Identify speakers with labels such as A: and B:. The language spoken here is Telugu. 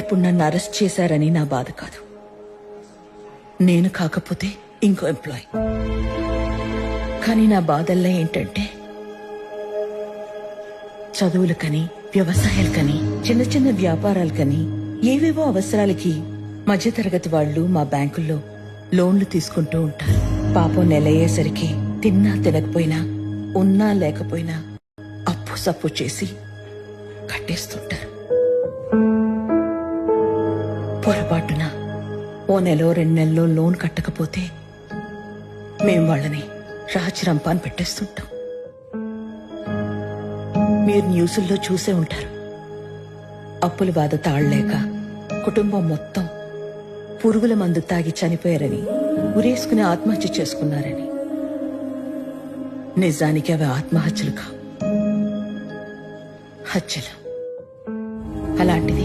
A: ఇప్పుడు నన్ను అరెస్ట్ చేశారని నా బాధ కాదు. నేను కాకపోతే ఇంకో ఎంప్లాయ్. కానీ నా బాధల్లో ఏంటంటే చదువులకని, వ్యవసాయాలకని, చిన్న చిన్న వ్యాపారాలకని, ఏవేవో అవసరాలకి మధ్యతరగతి వాళ్ళు మా బ్యాంకుల్లో లోన్లు తీసుకుంటూ ఉంటారు. పాపం నెలయ్యేసరికి తిన్నా తినకపోయినా, ఉన్నా లేకపోయినా అప్పు సప్పు చేసి కట్టేస్తుంటారు. పొరపాటున ఓ నెలో 2 నెలల్లో లోన్ కట్టకపోతే మేం వాళ్ళని రాచిరంపాన్ని పెట్టేస్తుంటాం. మీరు న్యూసుల్లో చూసే ఉంటారు. అప్పుల బాధ తాళ్లేక కుటుంబం మొత్తం పురుగుల మందు తాగి చనిపోయారని, ఉరేసుకుని ఆత్మహత్య చేసుకున్నారని. నిజానికి అవి ఆత్మహత్యలు కావు, హత్యలు. అలాంటిది